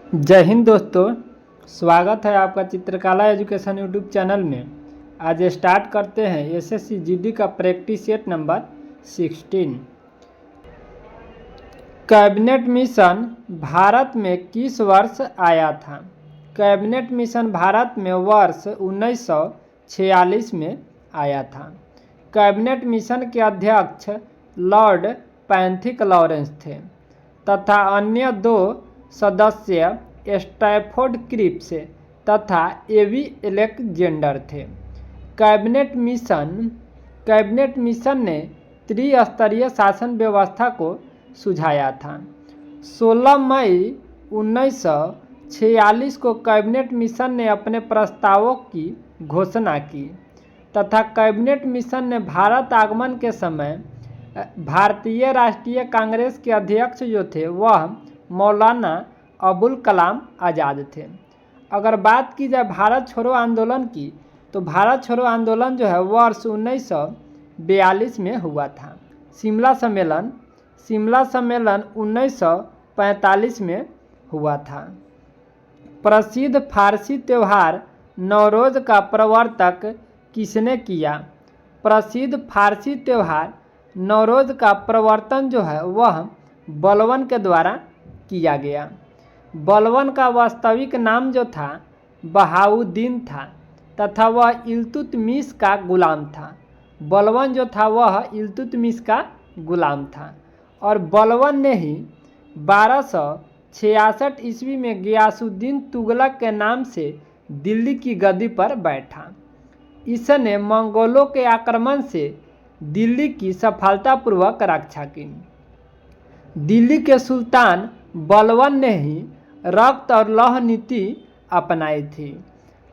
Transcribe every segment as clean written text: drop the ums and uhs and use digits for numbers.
जय हिंद दोस्तों, स्वागत है आपका चित्रकला एजुकेशन यूट्यूब चैनल में। आज स्टार्ट करते हैं एसएससी जीडी का practice set number 16। Cabinet mission Bharat में किस वर्ष आया था? कैबिनेट मिशन भारत में वर्ष 1946 में आया था। कैबिनेट मिशन के अध्यक्ष लॉर्ड पैंथिक लॉरेंस थे तथा अन्य दो सदस्य स्टैफोर्ड क्रिप्स तथा एवी एलेक्जेंडर थे। कैबिनेट मिशन ने त्रिस्तरीय शासन व्यवस्था को सुझाया था। 16 मई 1946 को कैबिनेट मिशन ने अपने प्रस्तावों की घोषणा की तथा कैबिनेट मिशन ने भारत आगमन के समय भारतीय राष्ट्रीय कांग्रेस के अध्यक्ष जो थे वह मौलाना अबुल कलाम आज़ाद थे। अगर बात की जाए भारत छोड़ो आंदोलन की, तो भारत छोड़ो आंदोलन जो है वर्ष 1942 में हुआ था। शिमला सम्मेलन 1945 में हुआ था। प्रसिद्ध फारसी त्यौहार नवरोज का प्रवर्तक किसने किया? प्रसिद्ध फारसी त्यौहार नवरोज का प्रवर्तन जो है वह बलबन के द्वारा किया गया। बलबन का वास्तविक नाम जो था बहाउद्दीन था तथा वह इल्तुतमिश का गुलाम था। बलबन जो था वह इल्तुतमिश का गुलाम था और बलबन ने ही 1266 ईस्वी में गियासुद्दीन तुगलक के नाम से दिल्ली की गद्दी पर बैठा। इसने मंगोलों के आक्रमण से दिल्ली की सफलतापूर्वक रक्षा की। दिल्ली के सुल्तान बलबन ने ही रक्त और लौह नीति अपनाई थी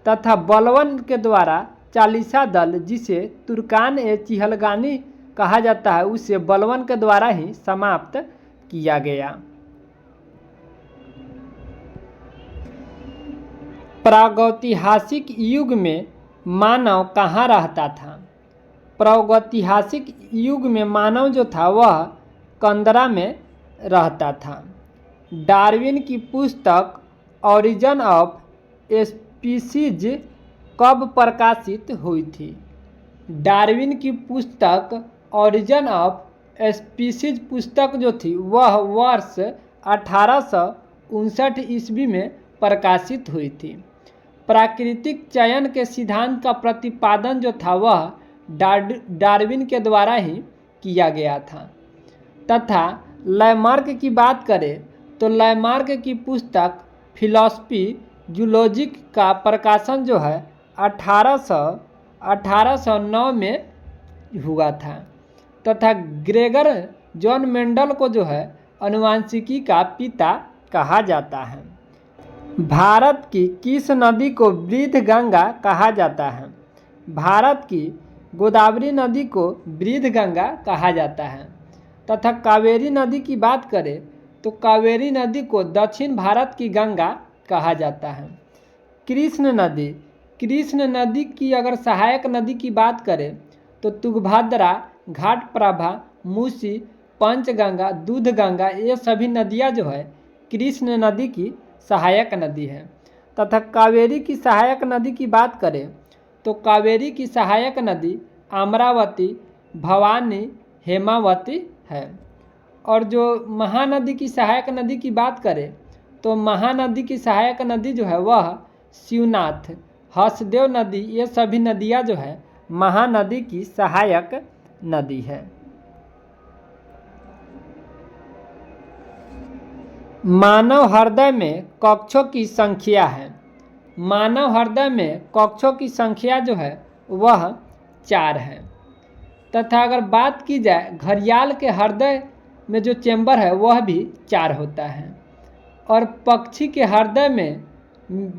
तथा बलबन के द्वारा चालीसा दल, जिसे तुर्कान ए चिहलगानी कहा जाता है, उसे बलबन के द्वारा ही समाप्त किया गया। प्रागैतिहासिक युग में मानव कहाँ रहता था? प्रागैतिहासिक युग में मानव जो था वह कंदरा में रहता था। डार्विन की पुस्तक ओरिजिन ऑफ स्पीसीज कब प्रकाशित हुई थी? डार्विन की पुस्तक ओरिजिन ऑफ स्पीसीज पुस्तक जो थी वह वर्ष 1859 ईस्वी में प्रकाशित हुई थी। प्राकृतिक चयन के सिद्धांत का प्रतिपादन जो था वह डार्विन के द्वारा ही किया गया था तथा लैमार्क की बात करें तो लैमार्क की पुस्तक फिलॉसफी जूलॉजी का प्रकाशन जो है 1809 में हुआ था तथा ग्रेगर जॉन मेंडल को जो है आनुवंशिकी का पिता कहा जाता है। भारत की किस नदी को वृद्ध गंगा कहा जाता है? भारत की गोदावरी नदी को वृद्ध गंगा कहा जाता है तथा कावेरी नदी की बात करें तो कावेरी नदी को दक्षिण भारत की गंगा कहा जाता है। कृष्ण नदी की अगर सहायक नदी की बात करें तो तुंगभद्रा, घाटप्रभा, मूसी, पंचगंगा, दूधगंगा, ये सभी नदियां जो है कृष्ण नदी की सहायक नदी है तथा कावेरी की सहायक नदी की बात करें तो कावेरी की सहायक नदी अमरावती, भवानी, हेमावती है। और जो महानदी की सहायक नदी की बात करें तो महानदी की सहायक नदी जो है वह शिवनाथ, हसदेव नदी, ये सभी नदियां जो है महानदी की सहायक नदी है। मानव हृदय में कक्षों की संख्या है। मानव हृदय में कक्षों की संख्या जो है वह 4 है तथा अगर बात की जाए घड़ियाल के हृदय में जो चेंबर है वह भी 4 होता है और पक्षी के हृदय में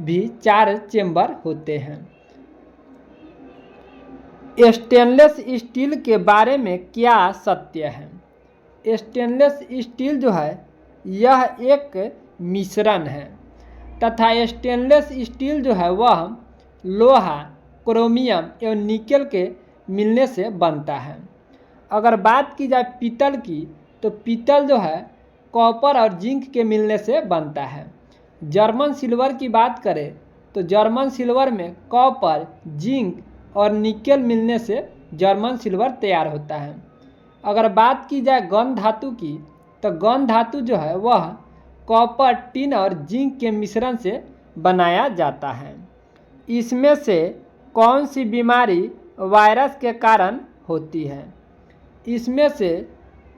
भी 4 चेंबर होते हैं। स्टेनलेस स्टील के बारे में क्या सत्य है? स्टेनलेस स्टील जो है यह एक मिश्रण है तथा स्टेनलेस स्टील जो है वह लोहा, क्रोमियम एवं निकेल के मिलने से बनता है। अगर बात की जाए पीतल की तो पीतल जो है कॉपर और जिंक के मिलने से बनता है जर्मन सिल्वर की बात करें तो जर्मन सिल्वर में कॉपर, जिंक और निकेल मिलने से जर्मन सिल्वर तैयार होता है। अगर बात की जाए गन धातु की तो गन धातु जो है वह कॉपर, टिन और जिंक के मिश्रण से बनाया जाता है। इसमें से कौन सी बीमारी वायरस के कारण होती है? इसमें से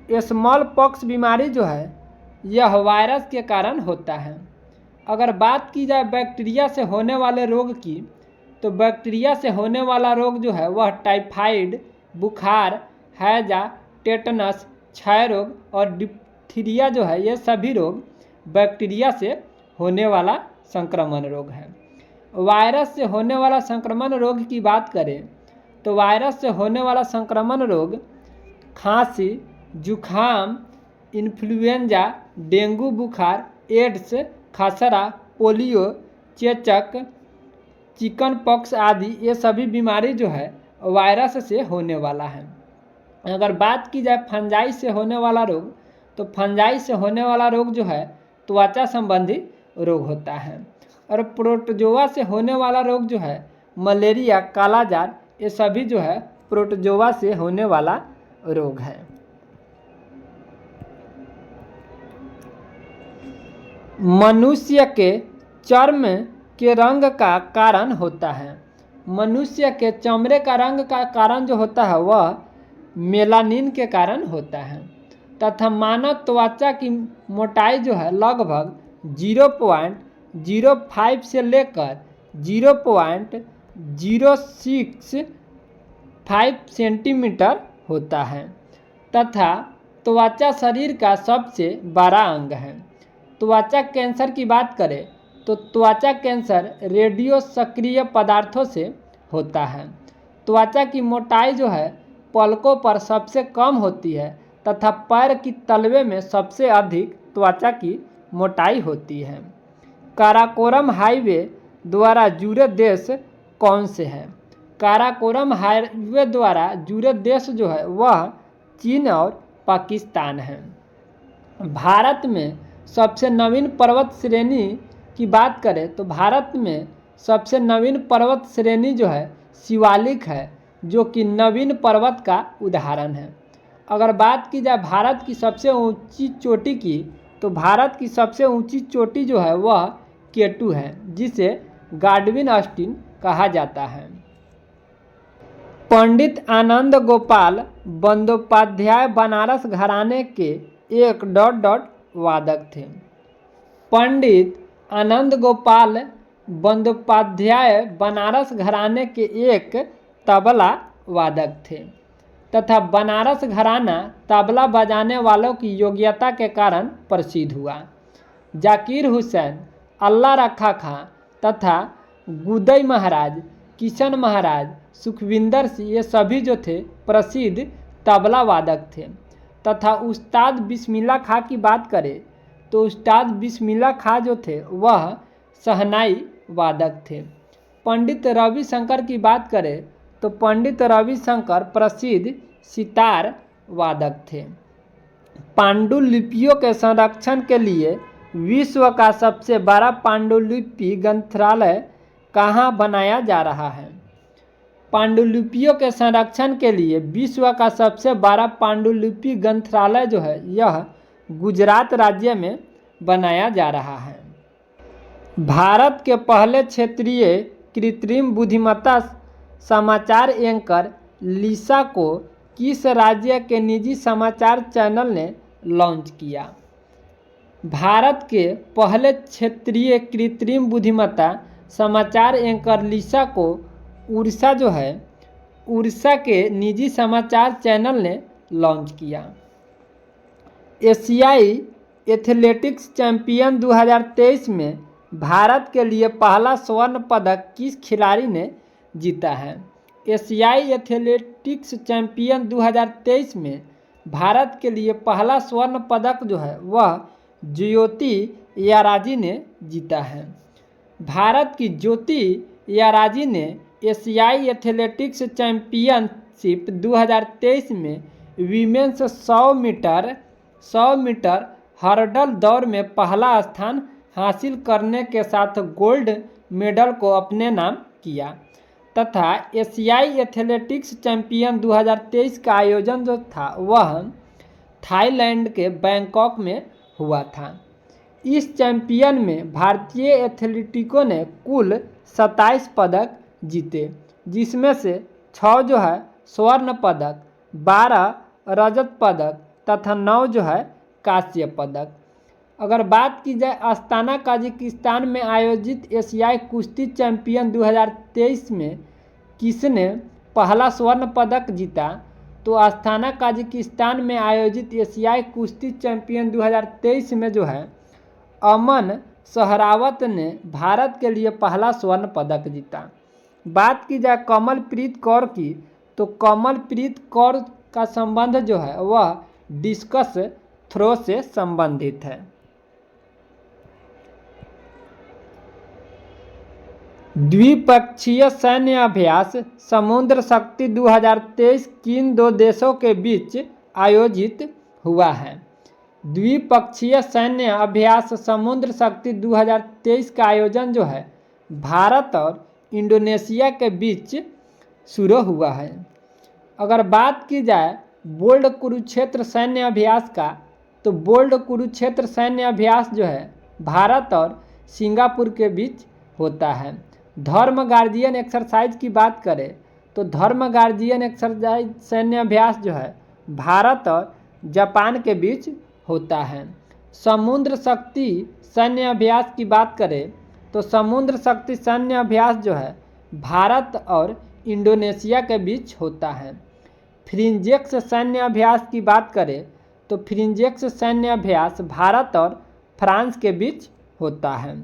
स्मॉल पॉक्स बीमारी जो है यह वायरस के कारण होता है। अगर बात की जाए बैक्टीरिया से होने वाले रोग की तो बैक्टीरिया से होने वाला रोग जो है वह टाइफाइड, बुखार, हैजा, टेटनस, क्षय रोग और डिप्थीरिया जो है ये सभी रोग बैक्टीरिया से होने वाला संक्रमण रोग है। वायरस से होने वाला संक्रमण रोग की बात करें तो वायरस से होने वाला संक्रमण रोग खांसी, जुखाम, इन्फ्लुएंजा, डेंगू बुखार, एड्स, खसरा, पोलियो, चेचक, चिकन पॉक्स आदि ये सभी बीमारी जो है वायरस से होने वाला है। अगर बात की जाए फंजाई से होने वाला रोग तो फंजाई से होने वाला रोग जो है त्वचा संबंधी रोग होता है। और प्रोटोजोआ से होने वाला रोग जो है मलेरिया, कालाजार ये सभी जो है प्रोटोजोआ से होने वाला रोग है। मनुष्य के चर्म के रंग का कारण होता है। मनुष्य के चमड़े का रंग का कारण जो होता है वह मेलानिन के कारण होता है तथा मानव त्वचा की मोटाई जो है लगभग 0.05 से लेकर 0.065 सेंटीमीटर होता है तथा त्वचा शरीर का सबसे बड़ा अंग है। त्वचा कैंसर की बात करें तो त्वचा कैंसर रेडियो सक्रिय पदार्थों से होता है। त्वचा की मोटाई जो है पलकों पर सबसे कम होती है तथा पैर की तलवे में सबसे अधिक त्वचा की मोटाई होती है। काराकोरम हाईवे द्वारा जुड़े देश कौन से हैं? काराकोरम हाईवे द्वारा जुड़े देश जो है वह चीन और पाकिस्तान है। भारत में सबसे नवीन पर्वत श्रेणी की बात करें तो भारत में सबसे नवीन पर्वत श्रेणी जो है शिवालिक है जो कि नवीन पर्वत का उदाहरण है। अगर बात की जाए भारत की सबसे ऊंची चोटी की तो भारत की सबसे ऊंची चोटी जो है वह केटू है जिसे गाडविन ऑस्टिन कहा जाता है। पंडित आनंद गोपाल बंदोपाध्याय बनारस घराने के एक ... वादक थे। पंडित आनंद गोपाल बंदोपाध्याय बनारस घराने के एक तबला वादक थे तथा बनारस घराना तबला बजाने वालों की योग्यता के कारण प्रसिद्ध हुआ। जाकिर हुसैन, अल्लाह रखा खां तथा गुदई महाराज, किशन महाराज, सुखविंदर सिंह ये सभी जो थे प्रसिद्ध तबला वादक थे तथा उस्ताद बिस्मिल्लाह खां की बात करें तो उस्ताद बिस्मिल्लाह खां जो थे वह शहनाई वादक थे। पंडित रविशंकर की बात करें तो पंडित रविशंकर प्रसिद्ध सितार वादक थे। पांडुलिपियों के संरक्षण के लिए विश्व का सबसे बड़ा पांडुलिपि ग्रंथालय कहाँ बनाया जा रहा है? पांडुलिपियों के संरक्षण के लिए विश्व का सबसे बड़ा पांडुलिपि ग्रंथालय जो है यह गुजरात राज्य में बनाया जा रहा है। भारत के पहले क्षेत्रीय कृत्रिम बुद्धिमत्ता समाचार एंकर लिसा को किस राज्य के निजी समाचार चैनल ने लॉन्च किया? भारत के पहले क्षेत्रीय कृत्रिम बुद्धिमत्ता समाचार एंकर लिसा को उड़ीसा जो है उड़ीसा के निजी समाचार चैनल ने लॉन्च किया। एशियाई एथलेटिक्स चैंपियन 2023 में भारत के लिए पहला स्वर्ण पदक किस खिलाड़ी ने जीता है? एशियाई एथलेटिक्स चैंपियन 2023 में भारत के लिए पहला स्वर्ण पदक जो है वह ज्योति याराजी ने जीता है। भारत की ज्योति याराजी ने एशियाई एथलेटिक्स चैंपियनशिप 2023 में वीमेंस 100 मीटर हर्डल दौड़ में पहला स्थान हासिल करने के साथ गोल्ड मेडल को अपने नाम किया तथा एशियाई एथलेटिक्स चैंपियन 2023 का आयोजन जो था वह थाईलैंड के बैंकॉक में हुआ था। इस चैंपियन में भारतीय एथलीटों ने कुल 27 पदक जीते, जिसमें से 6 जो है स्वर्ण पदक, 12 रजत पदक तथा 9 जो है कांस्य पदक। अगर बात की जाए अस्ताना कजाकिस्तान में आयोजित एशियाई कुश्ती चैंपियन 2023 में किसने पहला स्वर्ण पदक जीता, तो अस्ताना कजाकिस्तान में आयोजित एशियाई कुश्ती चैंपियन 2023 में जो है अमन सहरावत ने भारत के लिए पहला स्वर्ण पदक जीता। बात की जाए कमलप्रीत कौर की, तो कमलप्रीत कौर का संबंध जो है वह डिस्कस थ्रो से संबंधित है। द्विपक्षीय सैन्य अभ्यास समुद्र शक्ति 2023 किन दो देशों के बीच आयोजित हुआ है। द्विपक्षीय सैन्य अभ्यास समुद्र शक्ति 2023 का आयोजन जो है भारत और इंडोनेशिया के बीच शुरू हुआ है। अगर बात की जाए बोल्ड कुरुक्षेत्र सैन्य अभ्यास का, तो बोल्ड कुरुक्षेत्र सैन्य अभ्यास जो है भारत और सिंगापुर के बीच होता है। धर्म गार्जियन एक्सरसाइज की बात करें तो धर्म गार्जियन एक्सरसाइज सैन्य अभ्यास जो है भारत और जापान के बीच होता है। समुद्र शक्ति सैन्य अभ्यास की बात करें तो समुद्र शक्ति सैन्य अभ्यास जो है भारत और इंडोनेशिया के बीच होता है। फ्रिंजेक्स सैन्य अभ्यास की बात करें तो फ्रिंजेक्स सैन्य अभ्यास भारत और फ्रांस के बीच होता है।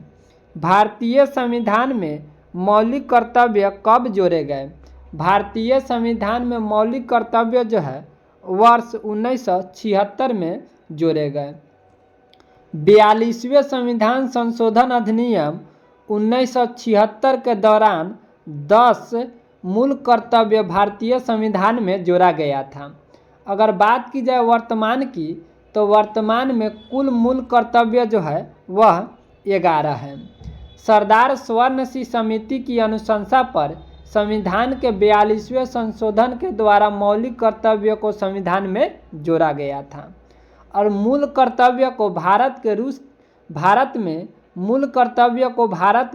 भारतीय संविधान में मौलिक कर्तव्य कब जोड़े गए। भारतीय संविधान में मौलिक कर्तव्य जो है वर्ष 1976 में जोड़े गए। 42वें संविधान संशोधन अधिनियम 1976 के दौरान 10 मूल कर्तव्य भारतीय संविधान में जोड़ा गया था। अगर बात की जाए वर्तमान की, तो वर्तमान में कुल मूल कर्तव्य जो है वह 11 है। सरदार स्वर्ण सिंह समिति की अनुशंसा पर संविधान के 42वें संशोधन के द्वारा मौलिक कर्तव्य को संविधान में जोड़ा गया था और मूल कर्तव्य को भारत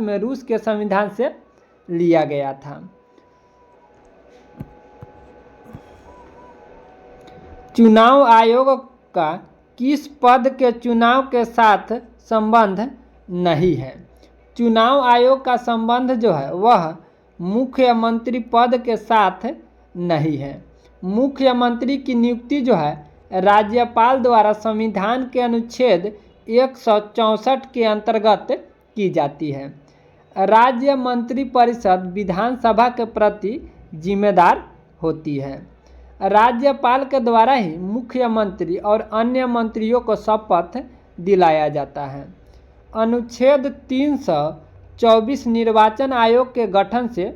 में रूस के संविधान से लिया गया था। चुनाव आयोग का किस पद के चुनाव के साथ संबंध नहीं है। चुनाव आयोग का संबंध जो है वह मुख्यमंत्री पद के साथ नहीं है। मुख्यमंत्री की नियुक्ति जो है राज्यपाल द्वारा संविधान के अनुच्छेद 164 के अंतर्गत की जाती है। राज्य मंत्रिपरिषद विधानसभा के प्रति जिम्मेदार होती है। राज्यपाल के द्वारा ही मुख्यमंत्री और अन्य मंत्रियों को शपथ दिलाया जाता है। अनुच्छेद 324 निर्वाचन आयोग के गठन से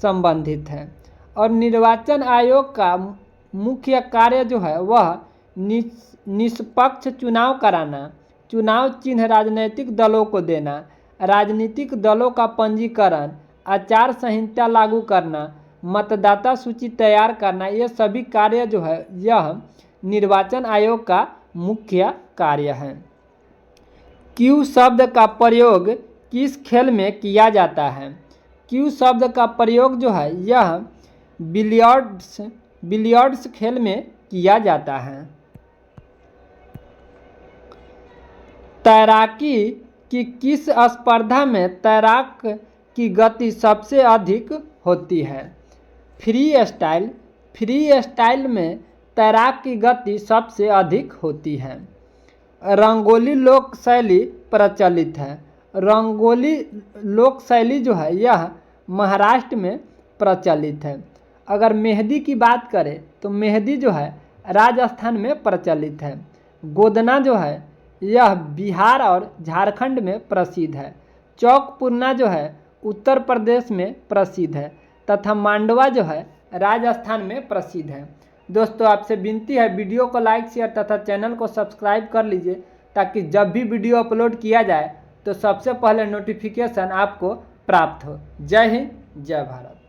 संबंधित है और निर्वाचन आयोग का मुख्य कार्य जो है वह निष्पक्ष चुनाव कराना, चुनाव चिन्ह राजनीतिक दलों को देना, राजनीतिक दलों का पंजीकरण, आचार संहिता लागू करना, मतदाता सूची तैयार करना, ये सभी कार्य जो है यह निर्वाचन आयोग का मुख्य कार्य है। क्यू शब्द का प्रयोग किस खेल में किया जाता है। क्यू शब्द का प्रयोग जो है यह बिलियर्ड्स खेल में किया जाता है। तैराकी की किस स्पर्धा में तैराक की गति सबसे अधिक होती है। फ्री स्टाइल में तैराक की गति सबसे अधिक होती है। रंगोली लोक शैली प्रचलित है। रंगोली लोक शैली जो है यह महाराष्ट्र में प्रचलित है। अगर मेहंदी की बात करें तो मेहंदी जो है राजस्थान में प्रचलित है। गोदना जो है यह बिहार और झारखंड में प्रसिद्ध है। चौक पूर्णा जो है उत्तर प्रदेश में प्रसिद्ध है तथा मांडवा जो है राजस्थान में प्रसिद्ध है। दोस्तों आपसे विनती है वीडियो को लाइक शेयर तथा चैनल को सब्सक्राइब कर लीजिए ताकि जब भी वीडियो अपलोड किया जाए तो सबसे पहले नोटिफिकेशन आपको प्राप्त हो। जय हिंद, जय भारत।